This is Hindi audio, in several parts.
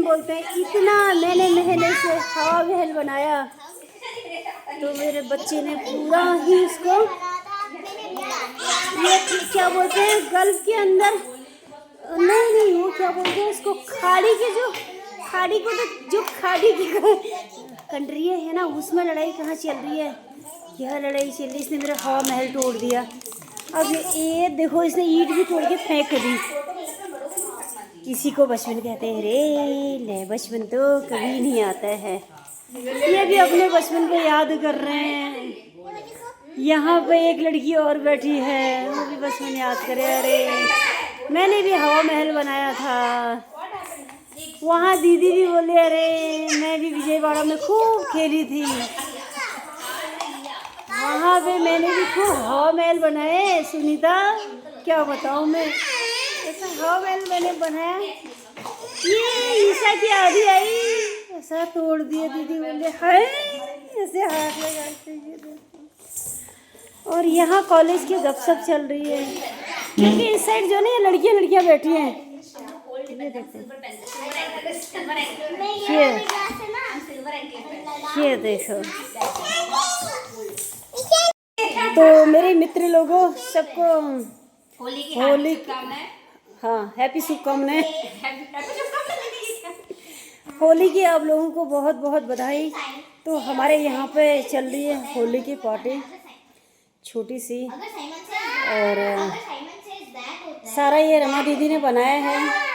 बोलते हैं। इतना मैंने मेहनत से हवा महल बनाया तो मेरे बच्चे ने पूरा ही उसको, ये क्या बोलते हैं गल्फ के अंदर, नहीं नहीं वो क्या बोलते हैं उसको, खाड़ी के जो, खाड़ी को तो जो खाड़ी की कंट्री है ना उसमें लड़ाई कहाँ चल रही है, यह लड़ाई चल रही। इसने मेरा हवा महल तोड़ दिया। अब ये देखो इसने ईंट भी तोड़ के फेंक दी। किसी को बचपन कहते हैं रे, ले बचपन तो कभी नहीं आता है। ये भी अपने बचपन को याद कर रहे हैं। यहाँ पे एक लड़की और बैठी है, वो भी बचपन याद करे। अरे मैंने भी हवा महल बनाया था। वहाँ दीदी भी बोले अरे मैं भी विजयवाड़ा में खूब खेली थी, वहाँ पे मैंने भी खूब हवा महल बनाए। सुनीता क्या बताऊँ मैं, ऐसा हवा महल मैंने बनाया। ये ईशा की आधी आई, ऐसा तोड़ दिया। दीदी बोले हाय, ऐसे हाथ लगाते हैं। और यहाँ कॉलेज की गपशप चल रही है क्योंकि इस साइड जो ना लड़कियाँ बैठी हैं। ये देखते ये देखो। तो मेरे मित्र लोगों सबको होली, हाँ हैप्पी शुभकामनाएं। होली की आप लोगों को बहुत बहुत बधाई। तो हमारे यहाँ पे चल रही है होली की पार्टी छोटी सी, और सारा ये रमा दीदी ने बनाया है।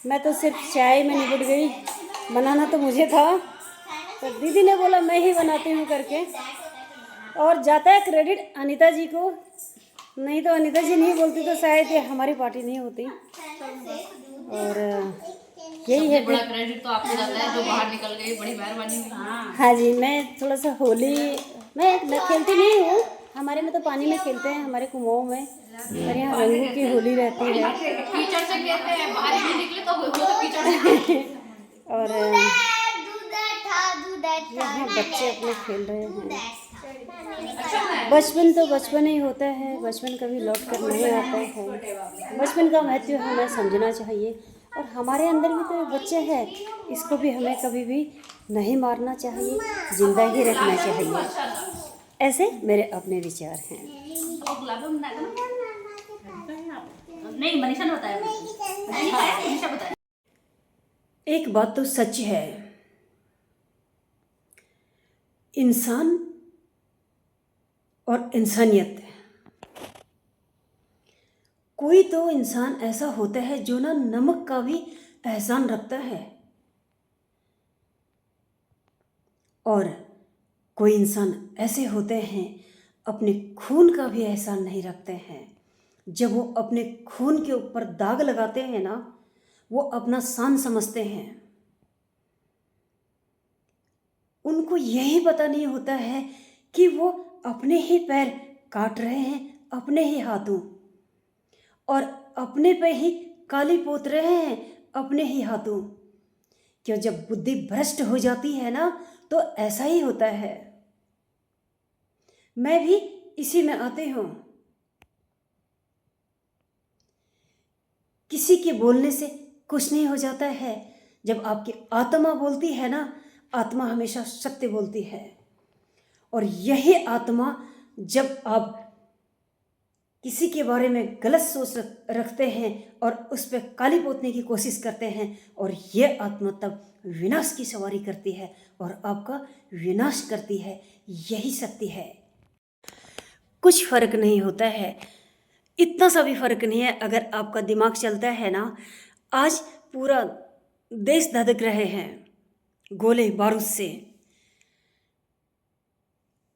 मैं तो सिर्फ चाय में निपट गई, बनाना तो मुझे था, तो दीदी ने बोला मैं ही बनाती हूँ करके। और जाता है क्रेडिट अनीता जी को, नहीं तो अनीता जी नहीं बोलती तो शायद ये हमारी पार्टी नहीं होती। और यही है, बड़ा क्रेडिट तो आपको जाता है जो बाहर निकल गई, बड़ी मेहरबानी हुई। हाँ जी, मैं थोड़ा सा होली मैं खेलती नहीं हूँ, हमारे में तो पानी में खेलते हैं हमारे कुआओं में, और यहाँ रंगों की होली रहती है। कीचड़ से खेलते हैं, बाहर ही नहीं निकले तो कीचड़ से। और यहाँ बच्चे अपने खेल रहे हैं। बचपन तो बचपन ही होता है, बचपन कभी लौट कर नहीं आता है। बचपन का महत्व हमें समझना चाहिए, और हमारे अंदर भी तो एक बच्चा है, इसको भी हमें कभी भी नहीं मारना चाहिए, जिंदा ही रखना चाहिए। ऐसे मेरे अपने विचार हैं। नहीं मनीषा ने बताया, मनीषा बताया। एक बात तो सच है, इंसान और इंसानियत, कोई तो इंसान ऐसा होता है जो ना नमक का भी एहसान रखता है, और कोई इंसान ऐसे होते हैं अपने खून का भी एहसान नहीं रखते हैं। जब वो अपने खून के ऊपर दाग लगाते हैं ना, वो अपना शान समझते हैं। उनको यही पता नहीं होता है कि वो अपने ही पैर काट रहे हैं अपने ही हाथों, और अपने पे ही काली पोत रहे हैं अपने ही हाथों। क्यों, जब बुद्धि भ्रष्ट हो जाती है ना तो ऐसा ही होता है। मैं भी इसी में आती हूँ। किसी के बोलने से कुछ नहीं हो जाता है। जब आपकी आत्मा बोलती है ना, आत्मा हमेशा सत्य बोलती है, और यही आत्मा जब आप किसी के बारे में गलत सोच रखते हैं और उस पर काली पोतने की कोशिश करते हैं, और यह आत्मा तब विनाश की सवारी करती है और आपका विनाश करती है। यही सत्य है। कुछ फर्क नहीं होता है, इतना सा भी फर्क नहीं है। अगर आपका दिमाग चलता है ना, आज पूरा देश धधक रहे हैं गोले बारूद से,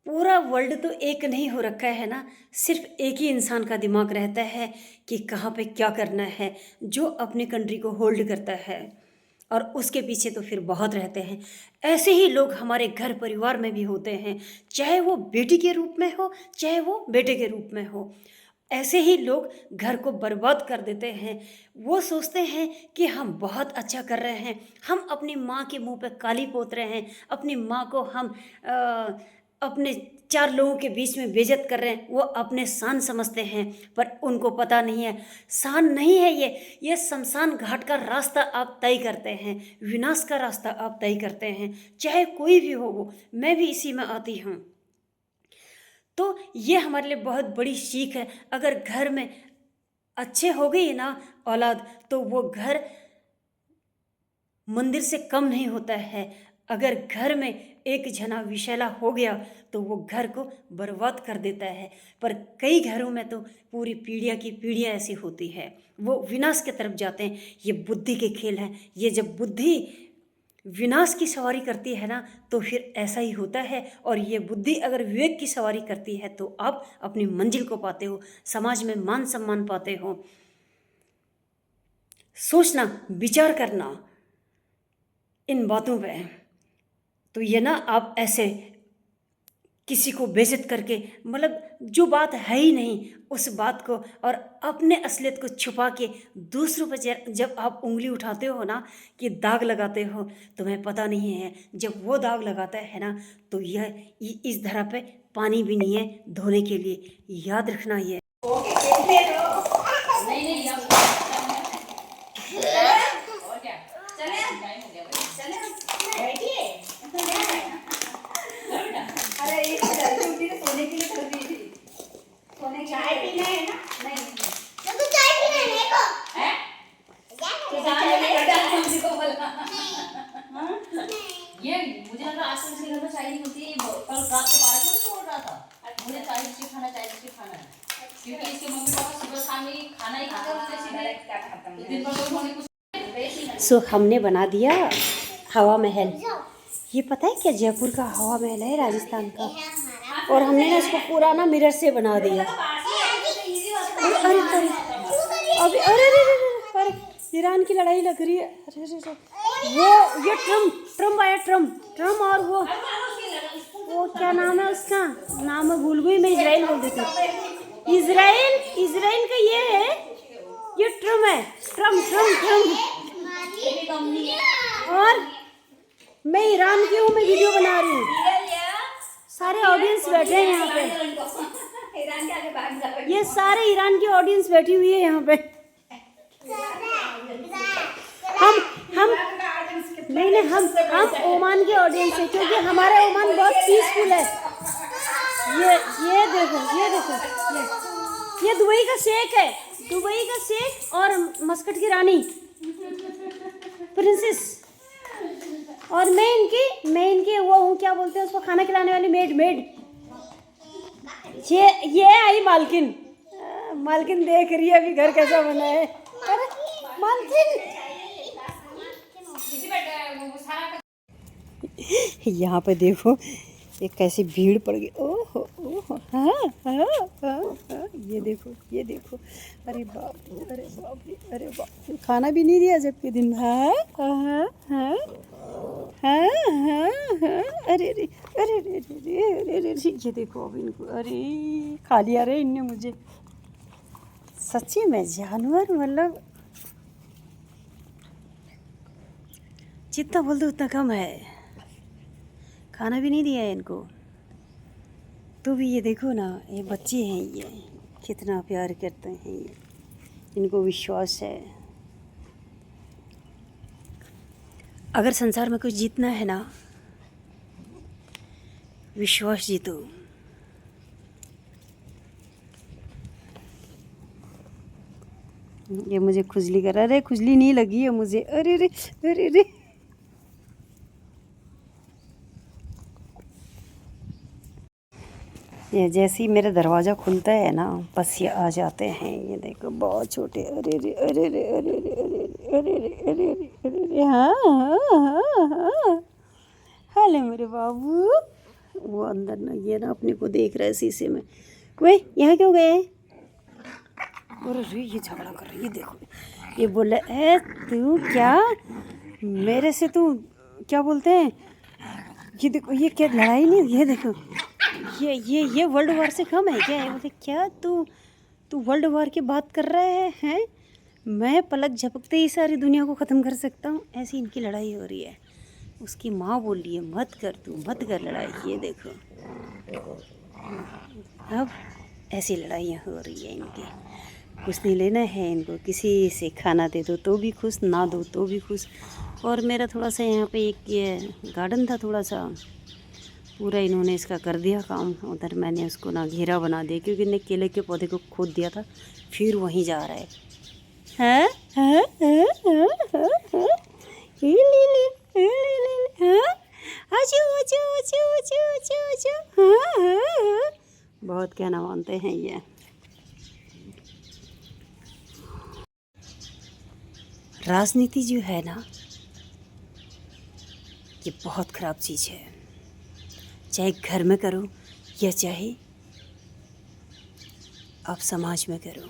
पूरा वर्ल्ड तो एक नहीं हो रखा है ना, सिर्फ एक ही इंसान का दिमाग रहता है कि कहाँ पे क्या करना है, जो अपनी कंट्री को होल्ड करता है, और उसके पीछे तो फिर बहुत रहते हैं। ऐसे ही लोग हमारे घर परिवार में भी होते हैं, चाहे वो बेटी के रूप में हो चाहे वो बेटे के रूप में हो। ऐसे ही लोग घर को बर्बाद कर देते हैं। वो सोचते हैं कि हम बहुत अच्छा कर रहे हैं, हम अपनी माँ के मुंह पे काली पोत रहे हैं, अपनी माँ को हम अपने 4 लोगों के बीच में बेइज्जत कर रहे हैं, वो अपने शान समझते हैं, पर उनको पता नहीं है शान नहीं है ये शमशान घाट का रास्ता आप तय करते हैं, विनाश का रास्ता आप तय करते हैं, चाहे कोई भी हो वो। मैं भी इसी में आती हूँ। तो ये हमारे लिए बहुत बड़ी सीख है। अगर घर में अच्छे हो गई ना औलाद, तो वो घर मंदिर से कम नहीं होता है। अगर घर में एक जना विषैला हो गया तो वो घर को बर्बाद कर देता है। पर कई घरों में तो पूरी पीढ़ियाँ की पीढ़ियाँ ऐसी होती है, वो विनाश की तरफ जाते हैं। ये बुद्धि के खेल हैं। ये जब बुद्धि विनाश की सवारी करती है ना, तो फिर ऐसा ही होता है। और ये बुद्धि अगर विवेक की सवारी करती है तो आप अपनी मंजिल को पाते हो, समाज में मान सम्मान पाते हो। सोचना, विचार करना इन बातों पे। तो ये ना आप ऐसे किसी को बेइज्जत करके, मतलब जो बात है ही नहीं उस बात को, और अपने असलियत को छुपा के दूसरों पर जब आप उंगली उठाते हो ना, कि दाग लगाते हो, तुम्हें पता नहीं है जब वो दाग लगाता है ना, तो यह इस धरा पे पानी भी नहीं है धोने के लिए। याद रखना ये। नहीं अब और क्या चले, टाइम हो गया भाई, बैठिए। अरे ये जल्दी सोने के लिए कर दी थी। सोने चाय पीना है ना? नहीं तो चाय पीना है को हैं तो जाने मम्मी को बोलना। ये मुझे लगा आज से घर में चाय नहीं होती है। कल रात को 5 बजे बोल रहा था मुझे चाय बिस्किट खाना है, क्योंकि इसके मम्मी पापा सुबह शाम ही खाना ही खाते होते सीधे, दिन भर तो उन्होंने कुछ। सो हमने बना दिया हवा महल। ये पता है क्या, जयपुर का हवा महल है, राजस्थान का। और हमने ना इसको पूरा ना मिरर से बना दिया। अरे अरे अरे अभी अरे अरे अरे ईरान की लड़ाई लग रही है। अरे अरे वो ये ट्रम्प आया, ट्रम्प और वो क्या नाम है उसका, नाम मैं भूल गई, मैं इजराइल बोल देती हूँ। इजराइल का ये है, ये ट्रम्प है, ट्रम्प। और मैं ईरान की हूँ, मैं वीडियो बना रही हूँ। सारे ऑडियंस बैठे हैं यहाँ पे, ईरान के आगे भाग जाओ। ये सारे ईरान की ऑडियंस बैठी हुई है यहाँ पे। हम ओमान के ऑडियंस है, क्योंकि हमारा ओमान बहुत पीसफुल है। ये देखो ये दुबई का शेख है, दुबई का शेख और मस्कट की रानी प्रिंसेस। और मैं इनकी वो हूँ, क्या बोलते हैं उसको, खाना खिलाने वाली मेड। ये आई मालकिन देख रही है अभी घर कैसा बना है। अरे मालकिन यहाँ पे देखो ये कैसी भीड़ पड़ गई। ओहो हाँ। ये देखो अरे बाप रे, खाना भी नहीं दिया जबकि दिन। हाँ अरे ये देखो अब इनको, अरे खा लिया रे इनने मुझे। सच्ची में जानवर, मतलब जितना बोल दो उतना कम है। खाना भी नहीं दिया है इनको। तो भी ये देखो ना, ये बच्चे हैं, ये कितना प्यार करते हैं, ये इनको विश्वास है। अगर संसार में कुछ जीतना है ना, विश्वास जीतो। ये मुझे खुजली कर रहा है। अरे खुजली नहीं लगी है मुझे, अरे ये जैसे ही मेरा दरवाज़ा खुलता है ना, बस ये आ जाते हैं। ये देखो बहुत छोटे, अरे हाँ हेलो मेरे बाबू। वो अंदर ना, ये ना अपने को देख रहा है शीशे में। वे यहाँ क्यों गए? अरे ये झगड़ा कर रही है, देखो ये बोला है तू क्या मेरे से, तू क्या बोलते हैं, ये देखो ये क्या लड़ाई नहीं, ये देखो ये वर्ल्ड वॉर से कम है क्या? बोले क्या तू वर्ल्ड वॉर की बात कर रहे हैं? मैं पलक झपकते ही सारी दुनिया को ख़त्म कर सकता हूँ। ऐसी इनकी लड़ाई हो रही है। उसकी माँ बोल रही है मत कर लड़ाई। ये देखो अब ऐसी लड़ाइयाँ हो रही है इनकी, कुछ नहीं लेना है इनको, किसी से खाना दे दो तो भी खुश, ना दो तो भी खुश। और मेरा थोड़ा सा यहाँ पे एक ये गार्डन था, थोड़ा सा पूरा इन्होंने इसका कर दिया काम। उधर मैंने उसको ना घेरा बना दिया, क्योंकि इन्हें केले के पौधे को खोद दिया था, फिर वहीं जा रहा है। हाँ हाँ हाँ हाँ हाँ हाँ, हाँ, आजू आजू आजू आजू आजू आजू, हाँ हाँ हाँ, बहुत कहना मानते हैं ये। राजनीति जो है ना, ये बहुत ख़राब चीज़ है। चाहे घर में करो या चाहे आप समाज में करो,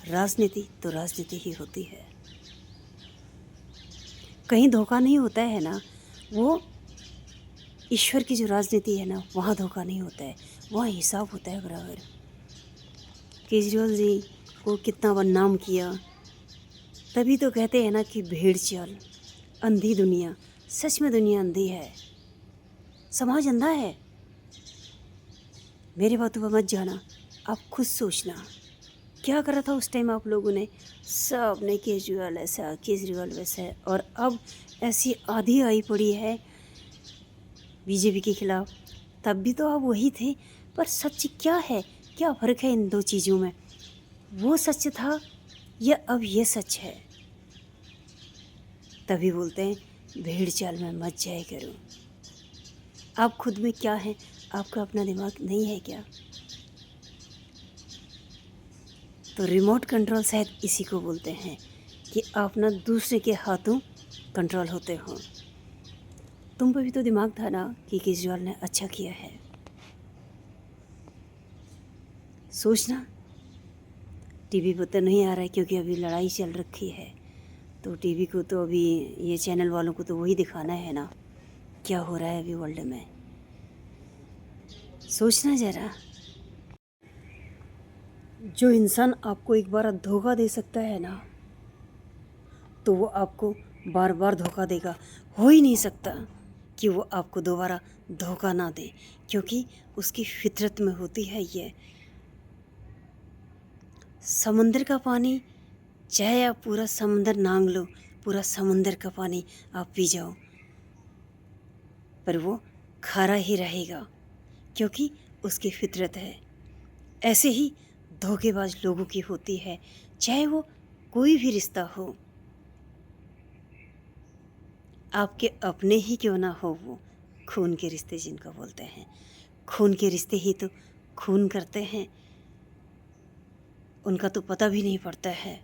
राजनीति तो राजनीति ही होती है। कहीं धोखा नहीं होता है ना, वो ईश्वर की जो राजनीति है ना, वहाँ धोखा नहीं होता है, वहाँ हिसाब होता है बराबर। केजरीवाल जी को कितना बदनाम किया, तभी तो कहते हैं ना कि भेड़ चाल, अंधी दुनिया। सच में दुनिया अंधी है, समाज अंधा है। मेरी बातों पर मत जाना, आप खुद सोचना क्या करा था उस टाइम आप लोगों ने। सब ने केजरीवाल ऐसा, केजरीवाल वैसा, और अब ऐसी आधी आई पड़ी है बीजेपी के खिलाफ। तब भी तो आप वही थे, पर सच क्या है, क्या फ़र्क है इन दो चीज़ों में? वो सच था या अब ये सच है? तभी बोलते हैं भेड़ चाल में मत जाए करो। आप खुद में क्या है, आपका अपना दिमाग नहीं है क्या? तो रिमोट कंट्रोल शायद इसी को बोलते हैं कि आप ना दूसरे के हाथों कंट्रोल होते हो। तुम पे भी तो दिमाग था ना कि केजरीवाल ने अच्छा किया है। सोचना। टीवी पर तो नहीं आ रहा है क्योंकि अभी लड़ाई चल रखी है, तो टीवी को तो अभी ये चैनल वालों को तो वही दिखाना है ना क्या हो रहा है अभी वर्ल्ड में। सोचना ज़रा। जो इंसान आपको एक बार धोखा दे सकता है ना, तो वो आपको बार बार धोखा देगा। हो ही नहीं सकता कि वो आपको दोबारा धोखा ना दे, क्योंकि उसकी फितरत में होती है ये। समंदर का पानी चाहे आप पूरा समंदर नांग लो, पूरा समंदर का पानी आप पी जाओ, पर वो खारा ही रहेगा, क्योंकि उसकी फितरत है। ऐसे ही धोखेबाज लोगों की होती है, चाहे वो कोई भी रिश्ता हो, आपके अपने ही क्यों ना हो। वो खून के रिश्ते जिनको बोलते हैं, खून के रिश्ते ही तो खून करते हैं, उनका तो पता भी नहीं पड़ता है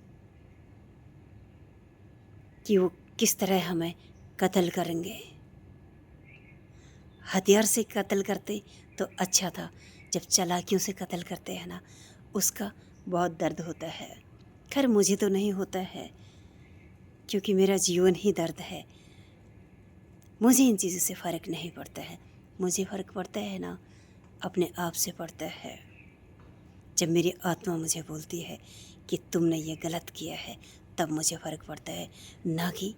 कि वो किस तरह हमें कत्ल करेंगे। हथियार से कत्ल करते तो अच्छा था, जब चालाकियों से कत्ल करते हैं ना, उसका बहुत दर्द होता है। खैर मुझे तो नहीं होता है, क्योंकि मेरा जीवन ही दर्द है। मुझे इन चीज़ों से फ़र्क नहीं पड़ता है। मुझे फ़र्क पड़ता है ना अपने आप से पड़ता है। जब मेरी आत्मा मुझे बोलती है कि तुमने ये गलत किया है, तब मुझे फ़र्क पड़ता है, ना कि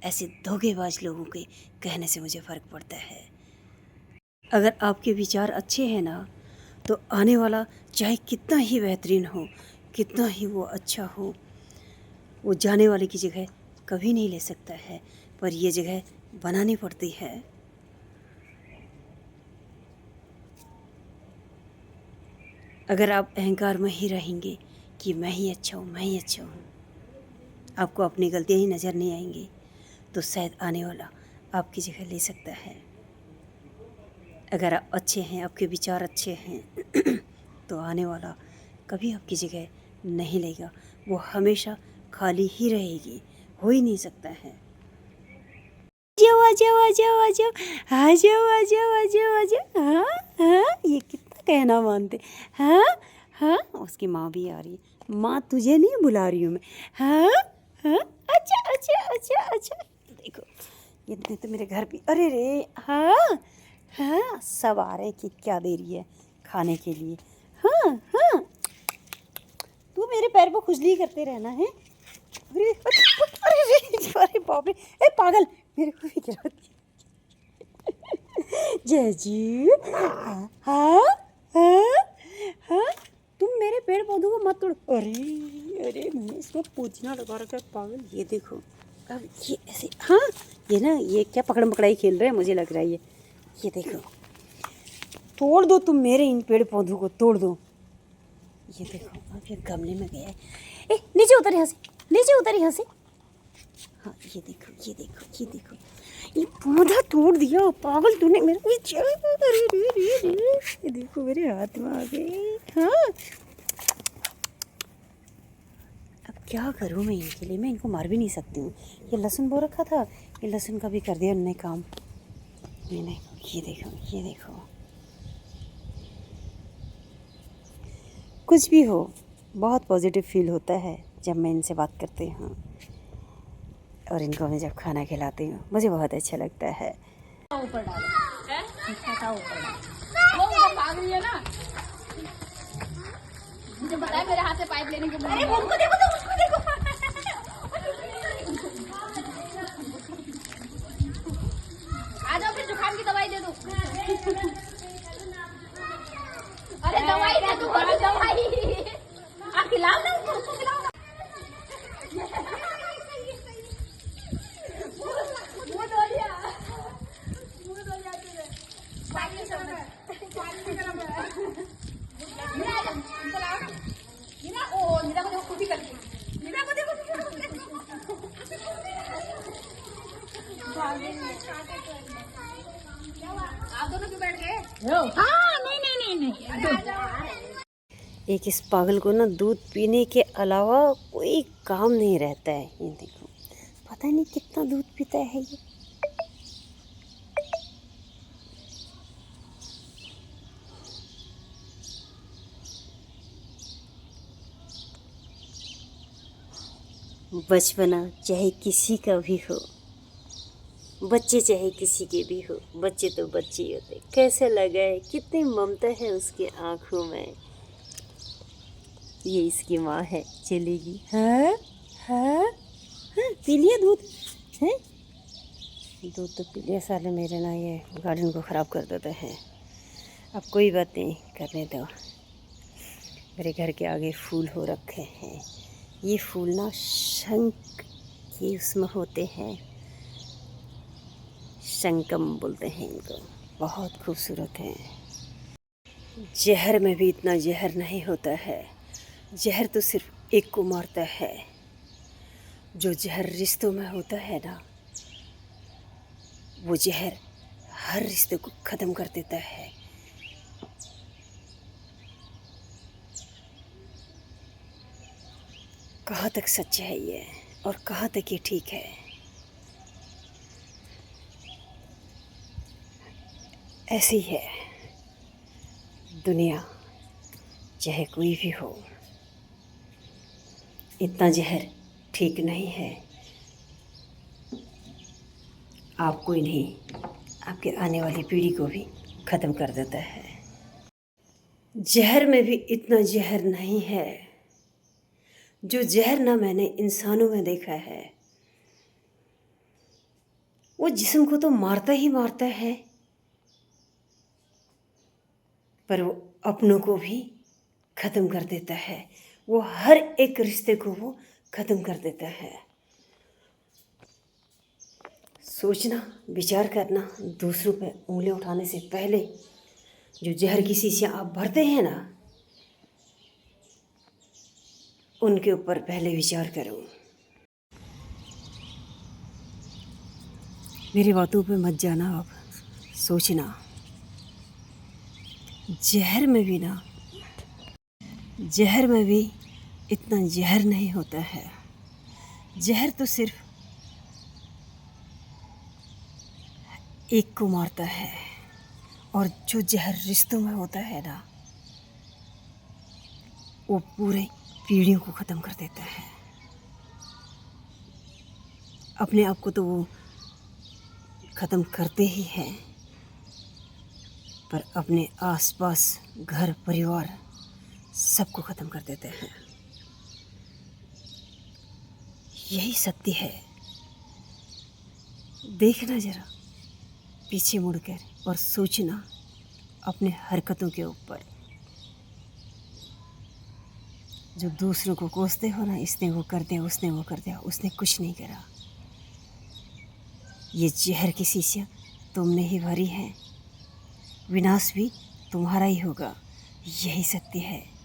ऐसे धोखेबाज लोगों के कहने से मुझे फ़र्क पड़ता है। अगर आपके विचार अच्छे हैं ना, तो आने वाला चाहे कितना ही बेहतरीन हो, कितना ही वो अच्छा हो, वो जाने वाले की जगह कभी नहीं ले सकता है, पर ये जगह बनानी पड़ती है। अगर आप अहंकार में ही रहेंगे कि मैं ही अच्छा हूँ, मैं ही अच्छा हूँ, आपको अपनी गलतियाँ ही नज़र नहीं आएंगी, तो शायद आने वाला आपकी जगह ले सकता है। अगर आप अच्छे हैं, आपके विचार अच्छे हैं तो आने वाला कभी आपकी जगह नहीं लेगा, वो हमेशा खाली ही रहेगी, हो ही नहीं सकता है। जाओ आ जाओ आ जाओ आ जाओ आ जाओ आ जाओ आ जाओ आ जाओ। हाँ हाँ, ये कितना कहना मानते। हाँ हाँ, उसकी माँ भी आ रही है। माँ तुझे नहीं बुला रही हूँ मैं। हाँ हाँ, अच्छा अच्छा अच्छा अच्छा। देखो ये तो मेरे घर भी, अरे रे, हाँ हाँ, सब आ रहे हैं कि क्या दे रही है खाने के लिए। हाँ हाँ, तू मेरे पैर पर खुजली करते रहना है। अरे अरे अरे बाप रे, ए पागल, मेरे को भी गिरा दी। जयजी हाँ हाँ हाँ हाँ, तुम मेरे पेड़ पौधों को मत तोड़। अरे अरे मैं इसको पूछना लगा रखा है पागल। ये देखो अब ये ऐसे, हाँ ये ना, ये क्या पकड़म पकड़ाई खेल रहे हैं मुझे लग रहा है ये देखो, तोड़ दो तुम मेरे इन पेड़ पौधों को, तोड़ दो। ये देखो अब ये गमले में गया है। ए नीचे उतर यहाँ से, नीचे उतर यहाँ से। हाँ ये देखो ये देखो ये देखो, ये पौधा तोड़ दिया पागल तूने मेरे को। अरे रे रे रे, ये देखो मेरे हाथ में आ गए। हाँ अब क्या करूँ मैं इनके लिए, मैं इनको मार भी नहीं सकती हूँ। ये लहसुन बो रखा था, ये लहसुन का भी कर दिया उन्होंने काम। मैंने ये देखो ये देखो, कुछ भी हो बहुत पॉजिटिव फील होता है जब मैं इनसे बात करती हूँ, और इनको मैं जब खाना खिलाती हूँ मुझे बहुत अच्छा लगता है। ऊपर डालो है, इसका ऊपर डालो। वो उधर भाग रही है ना, मुझे बताया मेरे हाथ से पाइप लेने के। अरे उनको देखो तो, उसको देखो। आ जाओ फिर जुकाम की दवाई दे दो। अरे दवाई दे दो, दवाई आप खिलाओ ना उसको, खिलाओ ना। आप दोनों क्यों बैठ गए? हाँ नहीं। एक इस पागल को ना दूध पीने के अलावा कोई काम नहीं रहता है। ये देखो पता नहीं कितना दूध पीता है ये। बचपना चाहे किसी का भी हो, बच्चे चाहे किसी के भी हो, बच्चे तो बच्चे ही होते। कैसे लगा है, कितनी ममता है उसकी आंखों में। ये इसकी माँ है, चलेगी। हाँ हाँ हाँ, पी लिया दूध है, दूध तो पी लिया। साले मेरे ना ये गार्डन को ख़राब कर देते हैं। अब कोई बात नहीं, करने दो। मेरे घर के आगे फूल हो रखे हैं। ये फूल ना शंख के उसमें होते हैं, शंकम बोलते हैं इनको, बहुत खूबसूरत हैं। जहर में भी इतना जहर नहीं होता है। जहर तो सिर्फ एक को मारता है। जो जहर रिश्तों में होता है ना, वो जहर हर रिश्ते को ख़त्म कर देता है। कहाँ तक सच है ये और कहाँ तक ये ठीक है? ऐसी है दुनिया, चाहे कोई भी हो। इतना जहर ठीक नहीं है। आपको ही नहीं, आपके आने वाली पीढ़ी को भी ख़त्म कर देता है। जहर में भी इतना जहर नहीं है। जो जहर ना मैंने इंसानों में देखा है, वो जिस्म को तो मारता ही मारता है, पर वो अपनों को भी ख़त्म कर देता है। वो हर एक रिश्ते को वो ख़त्म कर देता है। सोचना, विचार करना, दूसरों पे उंगलियां उठाने से पहले जो जहर की शीशियाँ आप भरते हैं ना, उनके ऊपर पहले विचार करो। मेरी बातों पे मत जाना आप, सोचना। जहर में भी ना, जहर में भी इतना जहर नहीं होता है। जहर तो सिर्फ एक को मारता है, और जो जहर रिश्तों में होता है ना, वो पूरे पीढ़ियों को ख़त्म कर देता है। अपने आप को तो वो ख़त्म करते ही हैं, पर अपने आसपास घर परिवार सबको ख़त्म कर देते हैं। यही सत्य है। देखना ज़रा पीछे मुड़कर और सोचना अपने हरकतों के ऊपर। जो दूसरों को कोसते हो ना, इसने वो कर दिया, उसने वो कर दिया, उसने कुछ नहीं करा। ये जहर की शीशियाँ तुमने ही भरी हैं, विनाश भी तुम्हारा ही होगा, यही सत्य है।